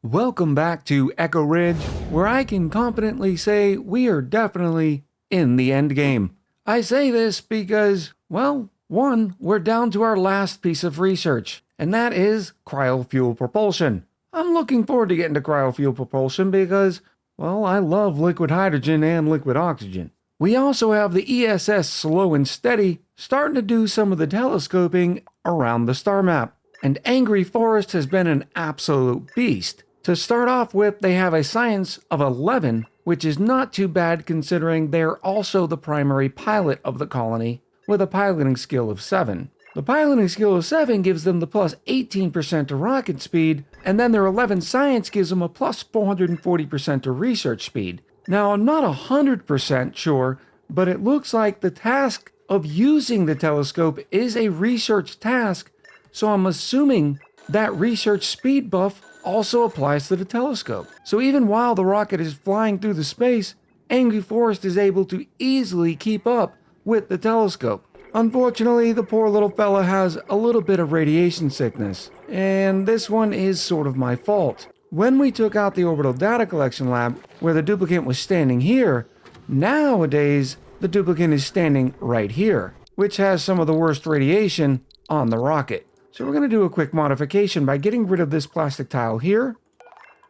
Welcome back to Echo Ridge, where I can confidently say we are definitely in the end game. I say this because, well, one, we're down to our last piece of research, and that is cryofuel propulsion. I'm looking forward to getting to cryofuel propulsion because, well, I love liquid hydrogen and liquid oxygen. We also have the ESS Slow and Steady starting to do some of the telescoping around the star map, and Angry Forest has been an absolute beast. To start off with, they have a science of 11, which is not too bad considering they're also the primary pilot of the colony, with a piloting skill of 7. The piloting skill of 7 gives them the plus 18% to rocket speed, and then their 11 science gives them a plus 440% to research speed. Now, I'm not 100% sure, but it looks like the task of using the telescope is a research task, so I'm assuming that research speed buff also applies to the telescope. So even while the rocket is flying through the space, Angry Forest is able to easily keep up with the telescope. Unfortunately, the poor little fella has a little bit of radiation sickness, and this one is sort of my fault. When we took out the orbital data collection lab, where the duplicate was standing here, nowadays the duplicate is standing right here, which has some of the worst radiation on the rocket. So we're going to do a quick modification by getting rid of this plastic tile here.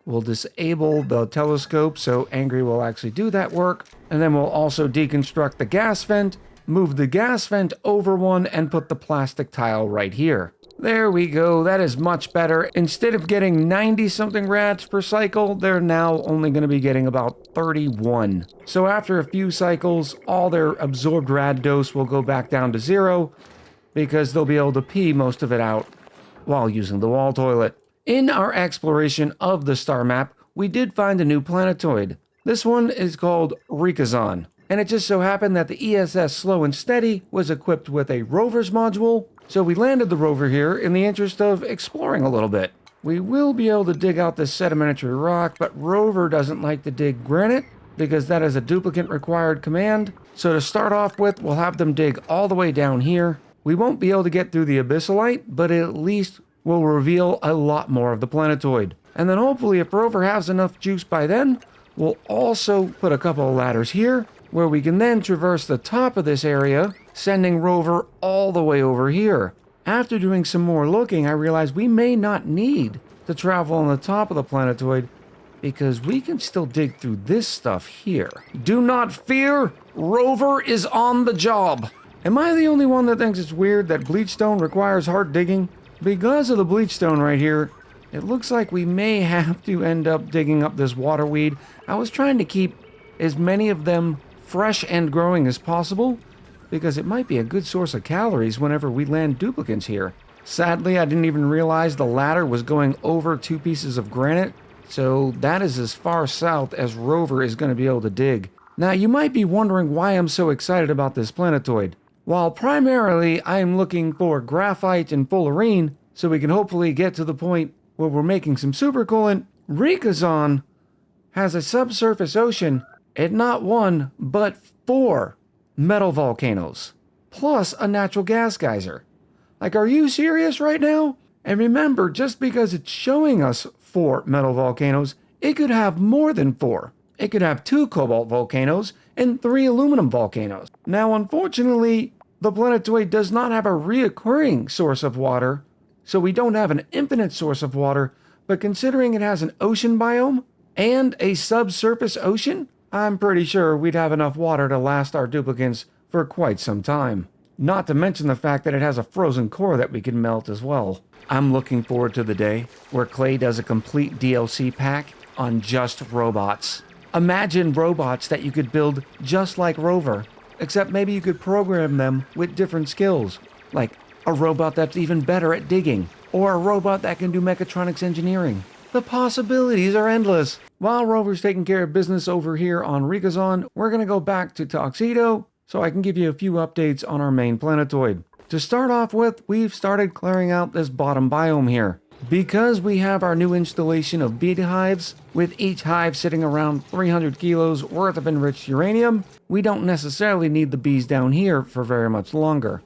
We'll disable the telescope so Angry will actually do that work. And then we'll also deconstruct the gas vent, move the gas vent over one, and put the plastic tile right here. There we go, that is much better. Instead of getting 90-something rads per cycle, they're now only going to be getting about 31. So after a few cycles, all their absorbed rad dose will go back down to 0, because they'll be able to pee most of it out while using the wall toilet. In our exploration of the star map, we did find a new planetoid. This one is called Rikazon, and it just so happened that the ESS Slow and Steady was equipped with a Rover's module, so we landed the rover here in the interest of exploring a little bit. We will be able to dig out this sedimentary rock, but Rover doesn't like to dig granite because that is a duplicate required command. So to start off with, we'll have them dig all the way down here. We won't be able to get through the abyssalite, but it at least will reveal a lot more of the planetoid. And then hopefully if Rover has enough juice by then, we'll also put a couple of ladders here, where we can then traverse the top of this area, sending Rover all the way over here. After doing some more looking, I realized we may not need to travel on the top of the planetoid, because we can still dig through this stuff here. Do not fear, Rover is on the job. Am I the only one that thinks it's weird that bleachstone requires hard digging? Because of the bleachstone right here, it looks like we may have to end up digging up this waterweed. I was trying to keep as many of them fresh and growing as possible, because it might be a good source of calories whenever we land duplicates here. Sadly, I didn't even realize the ladder was going over 2 pieces of granite, so that is as far south as Rover is going to be able to dig. Now, you might be wondering why I'm so excited about this planetoid. While primarily I'm looking for graphite and fullerene, so we can hopefully get to the point where we're making some supercoolant, Rikazon has a subsurface ocean at not 1, but 4 metal volcanoes, plus a natural gas geyser. Like, are you serious right now? And remember, just because it's showing us 4 metal volcanoes, it could have more than 4. It could have 2 cobalt volcanoes and 3 aluminum volcanoes. Now, unfortunately, the planetoid does not have a reoccurring source of water, so we don't have an infinite source of water, but considering it has an ocean biome and a subsurface ocean, I'm pretty sure we'd have enough water to last our duplicates for quite some time. Not to mention the fact that it has a frozen core that we can melt as well. I'm looking forward to the day where Clay does a complete DLC pack on just robots. Imagine robots that you could build just like Rover, except maybe you could program them with different skills, like a robot that's even better at digging, or a robot that can do mechatronics engineering. The possibilities are endless. While Rover's taking care of business over here on Rikazon, we're going to go back to Tuxedo so I can give you a few updates on our main planetoid. To start off with, we've started clearing out this bottom biome here. Because we have our new installation of bee hives, with each hive sitting around 300 kilos worth of enriched uranium, we don't necessarily need the bees down here for very much longer.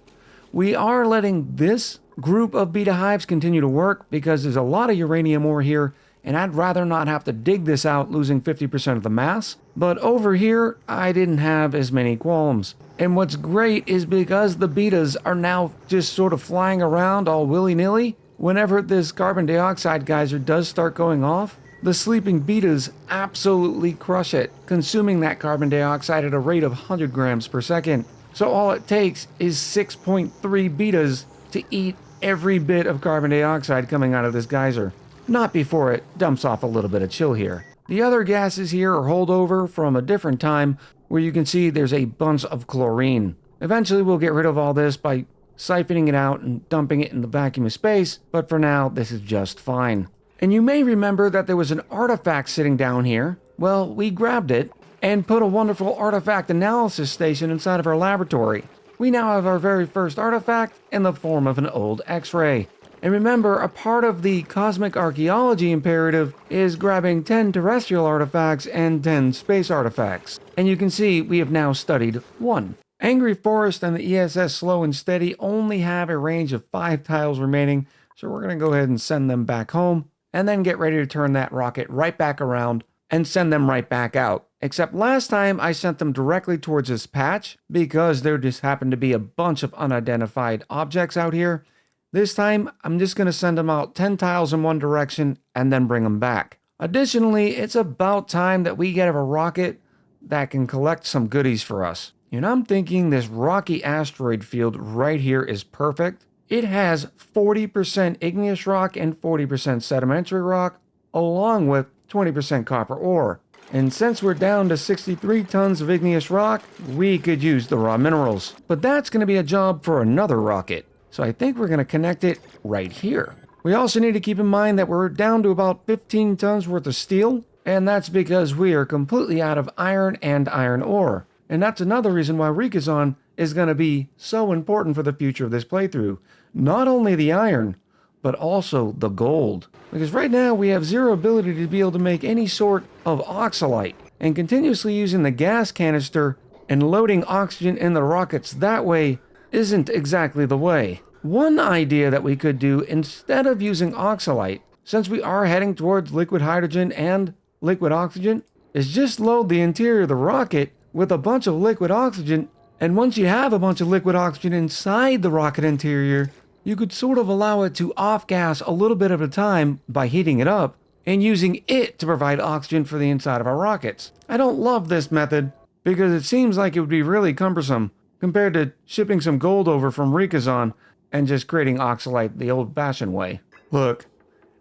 We are letting this group of beta hives continue to work because there's a lot of uranium ore here, and I'd rather not have to dig this out losing 50% of the mass. But over here, I didn't have as many qualms. And what's great is because the betas are now just sort of flying around all willy-nilly, whenever this carbon dioxide geyser does start going off, the sleeping betas absolutely crush it, consuming that carbon dioxide at a rate of 100 grams per second. So all it takes is 6.3 betas to eat every bit of carbon dioxide coming out of this geyser. Not before it dumps off a little bit of chill here. The other gases here are holdover from a different time, where you can see there's a bunch of chlorine. Eventually we'll get rid of all this by siphoning it out and dumping it in the vacuum of space, but for now this is just fine. And you may remember that there was an artifact sitting down here. Well, we grabbed it and put a wonderful artifact analysis station inside of our laboratory. We now have our very first artifact in the form of an old X-ray. And remember, a part of the cosmic archaeology imperative is grabbing 10 terrestrial artifacts and 10 space artifacts. And you can see we have now studied one. Angry Forest and the ESS Slow and Steady only have a range of 5 tiles remaining, so we're going to go ahead and send them back home, and then get ready to turn that rocket right back around and send them right back out. Except last time I sent them directly towards this patch, because there just happened to be a bunch of unidentified objects out here. This time, I'm just going to send them out 10 tiles in one direction and then bring them back. Additionally, it's about time that we get a rocket that can collect some goodies for us. And I'm thinking this rocky asteroid field right here is perfect. It has 40% igneous rock and 40% sedimentary rock, along with 20% copper ore. And since we're down to 63 tons of igneous rock, we could use the raw minerals. But that's going to be a job for another rocket. So I think we're going to connect it right here. We also need to keep in mind that we're down to about 15 tons worth of steel, and that's because we are completely out of iron and iron ore. And that's another reason why Rikazon is going to be so important for the future of this playthrough. Not only the iron, but also the gold. Because right now we have zero ability to be able to make any sort of oxalite, and continuously using the gas canister and loading oxygen in the rockets that way isn't exactly the way. One idea that we could do instead of using oxalite, since we are heading towards liquid hydrogen and liquid oxygen, is just load the interior of the rocket with a bunch of liquid oxygen, and once you have a bunch of liquid oxygen inside the rocket interior, you could sort of allow it to off-gas a little bit at a time by heating it up and using it to provide oxygen for the inside of our rockets. I don't love this method because it seems like it would be really cumbersome compared to shipping some gold over from Rikazon and just creating oxalite the old-fashioned way. Look,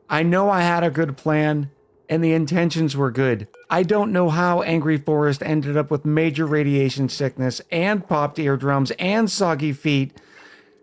I know I had a good plan and the intentions were good. I don't know how Angry Forest ended up with major radiation sickness and popped eardrums and soggy feet.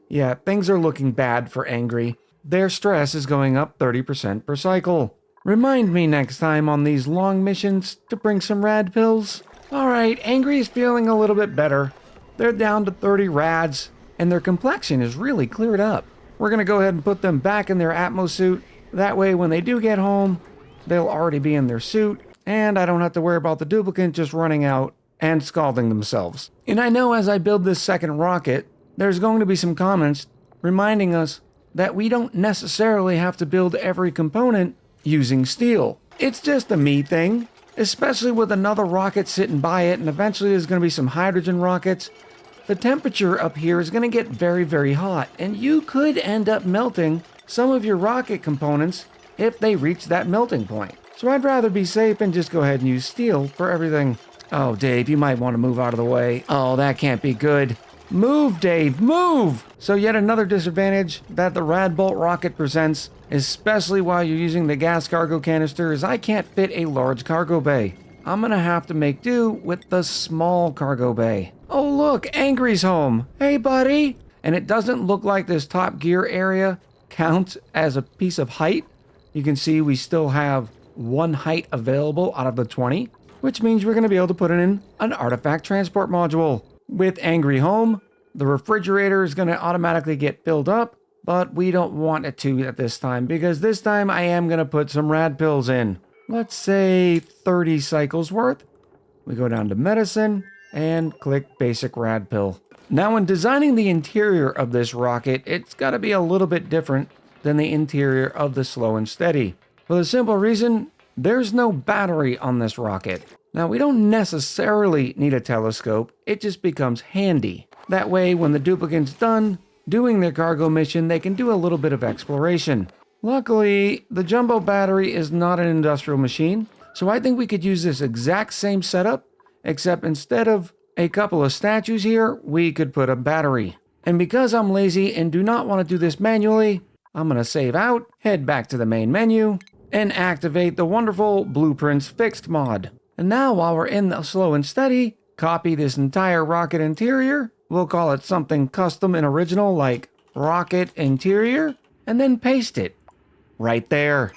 Yeah, things are looking bad for Angry. Their stress is going up 30% per cycle. Remind me next time on these long missions to bring some rad pills. Alright, Angry is feeling a little bit better. They're down to 30 rads, and their complexion is really cleared up. We're going to go ahead and put them back in their Atmo suit. That way, when they do get home, they'll already be in their suit, and I don't have to worry about the duplicant just running out and scalding themselves. And I know as I build this second rocket, there's going to be some comments reminding us that we don't necessarily have to build every component using steel. It's just a me thing, especially with another rocket sitting by it, and eventually there's going to be some hydrogen rockets. The temperature up here is going to get very, very hot, and you could end up melting some of your rocket components if they reach that melting point. So I'd rather be safe and just go ahead and use steel for everything. Oh, Dave, you might want to move out of the way. Oh, that can't be good. Move, Dave, move! So yet another disadvantage that the Radbolt rocket presents, especially while you're using the gas cargo canister, is I can't fit a large cargo bay. I'm gonna have to make do with the small cargo bay. Oh look, Angry's home. Hey buddy! And it doesn't look like this top gear area counts as a piece of height. You can see we still have one height available out of the 20, which means we're gonna be able to put in an artifact transport module. With Angry home, the refrigerator is gonna automatically get filled up, but we don't want it to at this time because this time I am gonna put some rad pills in. Let's say 30 cycles worth. We go down to medicine and click basic rad pill. Now when designing the interior of this rocket, it's got to be a little bit different than the interior of the slow and steady. For the simple reason, there's no battery on this rocket. Now, we don't necessarily need a telescope, it just becomes handy. That way, when the duplicate's done doing their cargo mission, they can do a little bit of exploration. Luckily, the jumbo battery is not an industrial machine, so I think we could use this exact same setup, except instead of a couple of statues here, we could put a battery. And because I'm lazy and do not want to do this manually, I'm going to save out, head back to the main menu, and activate the wonderful Blueprints Fixed mod. And now while we're in the slow and steady, copy this entire rocket interior. We'll call it something custom and original like rocket interior, and then paste it right there.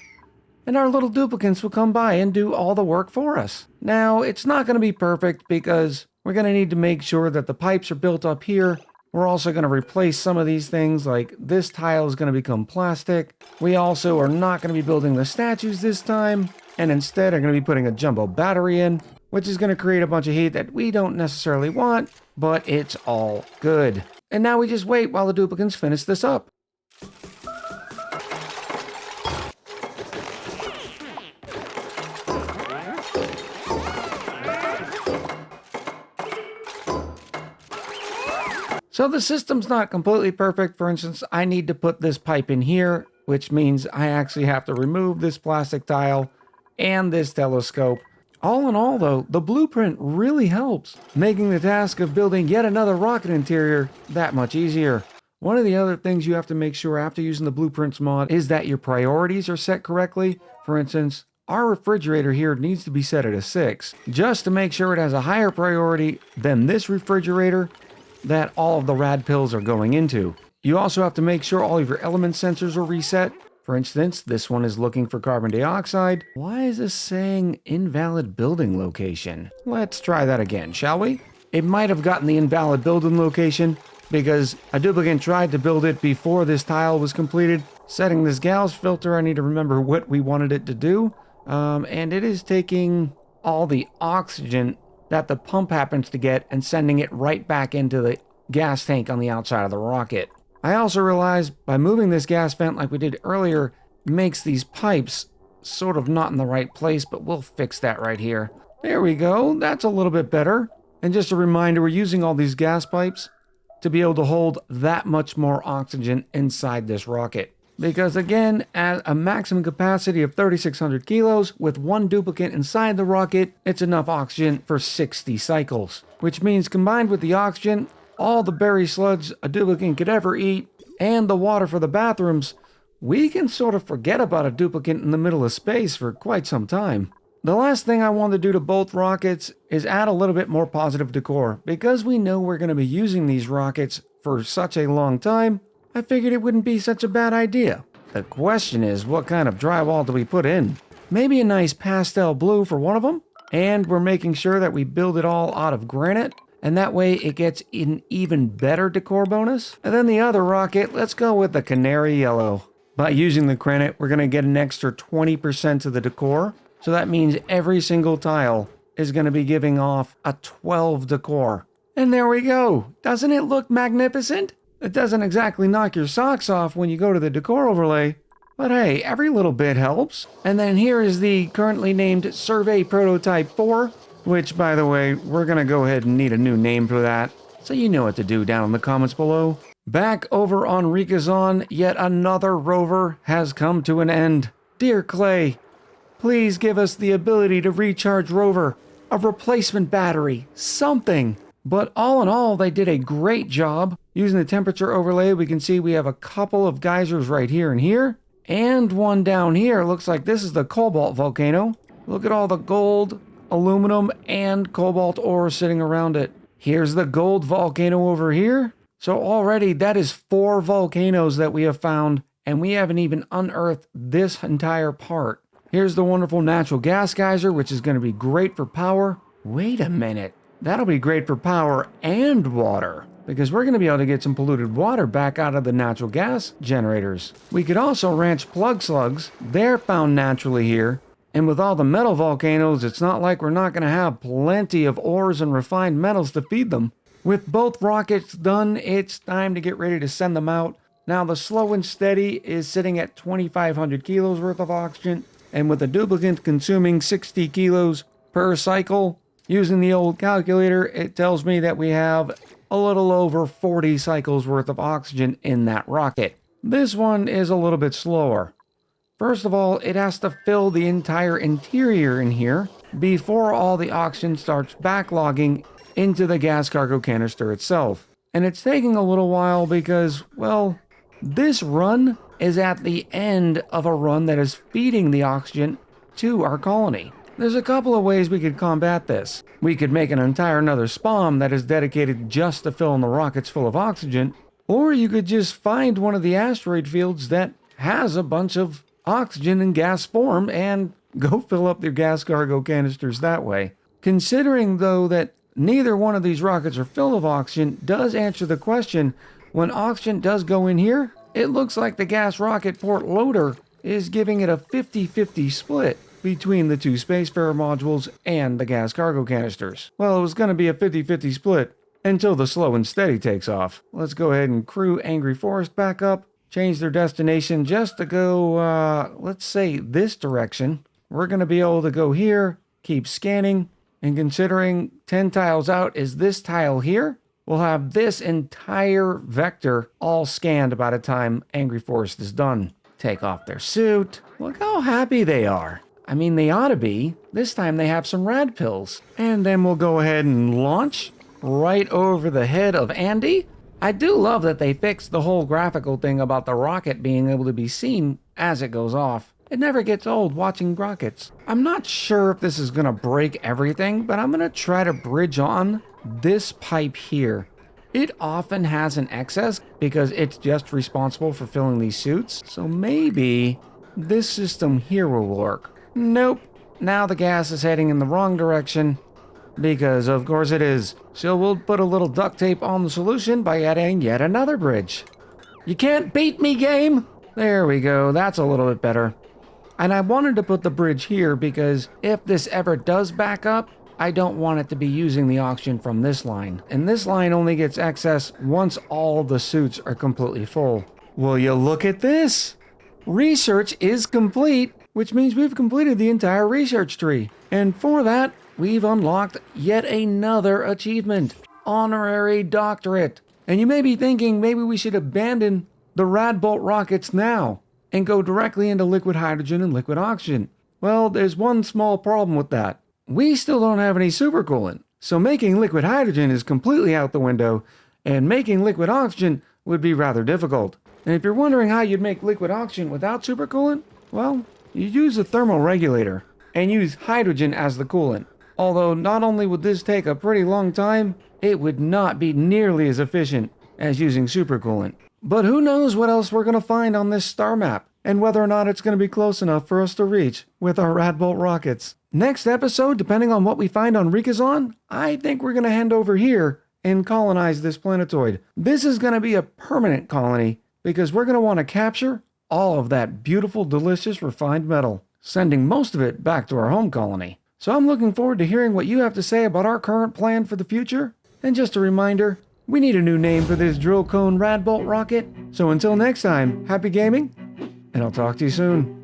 And our little duplicates will come by and do all the work for us. Now, it's not going to be perfect because we're going to need to make sure that the pipes are built up here. We're also going to replace some of these things, like this tile is going to become plastic. We also are not going to be building the statues this time, and instead are going to be putting a jumbo battery in, which is going to create a bunch of heat that we don't necessarily want, but it's all good. And now we just wait while the duplicates finish this up. So the system's not completely perfect. For instance, I need to put this pipe in here, which means I actually have to remove this plastic tile and this telescope. All in all, though, the blueprint really helps, making the task of building yet another rocket interior that much easier. One of the other things you have to make sure after using the Blueprints mod is that your priorities are set correctly. For instance, our refrigerator here needs to be set at a 6, just to make sure it has a higher priority than this refrigerator that all of the rad pills are going into. You also have to make sure all of your element sensors are reset. For instance, this one is looking for carbon dioxide. Why is this saying invalid building location? Let's try that again, shall we? It might have gotten the invalid building location because a duplicate tried to build it before this tile was completed. Setting this Gauss filter, I need to remember what we wanted it to do. And it is taking all the oxygen that the pump happens to get and sending it right back into the gas tank on the outside of the rocket. I also realized by moving this gas vent like we did earlier makes these pipes sort of not in the right place, but we'll fix that right here. There we go, that's a little bit better. And just a reminder, we're using all these gas pipes to be able to hold that much more oxygen inside this rocket. Because again, at a maximum capacity of 3,600 kilos, with one duplicate inside the rocket, it's enough oxygen for 60 cycles. Which means combined with the oxygen, all the berry sludge a duplicate could ever eat, and the water for the bathrooms, we can sort of forget about a duplicate in the middle of space for quite some time. The last thing I want to do to both rockets is add a little bit more positive decor. Because we know we're going to be using these rockets for such a long time, I figured it wouldn't be such a bad idea. The question is, what kind of drywall do we put in? Maybe a nice pastel blue for one of them? And we're making sure that we build it all out of granite, and that way it gets an even better decor bonus. And then the other rocket, let's go with the canary yellow. By using the granite, we're going to get an extra 20% of the decor. So that means every single tile is going to be giving off a 12 decor. And there we go. Doesn't it look magnificent? It doesn't exactly knock your socks off when you go to the decor overlay, but hey, every little bit helps. And then here is the currently named Survey Prototype 4, which, by the way, we're going to go ahead and need a new name for that, so you know what to do down in the comments below. Back over on Rikazon, yet another rover has come to an end. Dear Clay, please give us the ability to recharge Rover, a replacement battery, something. But all in all, they did a great job. Using the temperature overlay, we can see we have a couple of geysers right here and here. And one down here. Looks like this is the cobalt volcano. Look at all the gold, aluminum, and cobalt ore sitting around it. Here's the gold volcano over here. So already that is 4 volcanoes that we have found, and we haven't even unearthed this entire part. Here's the wonderful natural gas geyser, which is going to be great for power. Wait a minute. That'll be great for power and water, because we're going to be able to get some polluted water back out of the natural gas generators. We could also ranch plug slugs. They're found naturally here. And with all the metal volcanoes, it's not like we're not going to have plenty of ores and refined metals to feed them. With both rockets done, it's time to get ready to send them out. Now the slow and steady is sitting at 2,500 kilos worth of oxygen. And with a duplicate consuming 60 kilos per cycle, using the old calculator, it tells me that we have a little over 40 cycles worth of oxygen in that rocket. This one is a little bit slower. First of all, it has to fill the entire interior in here before all the oxygen starts backlogging into the gas cargo canister itself. And it's taking a little while because, well, this run is at the end of a run that is feeding the oxygen to our colony. There's a couple of ways we could combat this. We could make an entire another spawn that is dedicated just to filling the rockets full of oxygen, or you could just find one of the asteroid fields that has a bunch of oxygen in gas form and go fill up their gas cargo canisters that way. Considering though that neither one of these rockets are full of oxygen does answer the question, when oxygen does go in here, it looks like the gas rocket port loader is giving it a 50-50 split between the two Spacefarer modules and the gas cargo canisters. Well, it was going to be a 50-50 split until the slow and steady takes off. Let's go ahead and crew Angry Forest back up, change their destination just to go, let's say this direction. We're going to be able to go here, keep scanning, and considering 10 tiles out is this tile here, we'll have this entire vector all scanned by the time Angry Forest is done. Take off their suit. Look how happy they are. I mean, they ought to be. This time they have some rad pills. And then we'll go ahead and launch right over the head of Andy. I do love that they fixed the whole graphical thing about the rocket being able to be seen as it goes off. It never gets old watching rockets. I'm not sure if this is going to break everything, but I'm going to try to bridge on this pipe here. It often has an excess because it's just responsible for filling these suits. So maybe this system here will work. Nope. Now the gas is heading in the wrong direction because of course it is. So we'll put a little duct tape on the solution by adding yet another bridge. You can't beat me, game. There we go. That's a little bit better. And I wanted to put the bridge here because if this ever does back up, I don't want it to be using the oxygen from this line. And this line only gets excess once all the suits are completely full. Will you look at this? Research is complete, which means we've completed the entire research tree. And for that, we've unlocked yet another achievement, honorary doctorate. And you may be thinking maybe we should abandon the Radbolt rockets now and go directly into liquid hydrogen and liquid oxygen. Well, there's one small problem with that. We still don't have any supercoolant, so making liquid hydrogen is completely out the window, and making liquid oxygen would be rather difficult. And if you're wondering how you'd make liquid oxygen without supercoolant, well, you use a thermoregulator and use hydrogen as the coolant. Although not only would this take a pretty long time, it would not be nearly as efficient as using supercoolant. But who knows what else we're going to find on this star map, and whether or not it's going to be close enough for us to reach with our Radbolt rockets. Next episode, depending on what we find on Rikazon, I think we're going to hand over here and colonize this planetoid. This is going to be a permanent colony because we're going to want to capture all of that beautiful, delicious, refined metal, sending most of it back to our home colony. So I'm looking forward to hearing what you have to say about our current plan for the future. And just a reminder, we need a new name for this drill cone Radbolt rocket. So until next time, happy gaming, and I'll talk to you soon.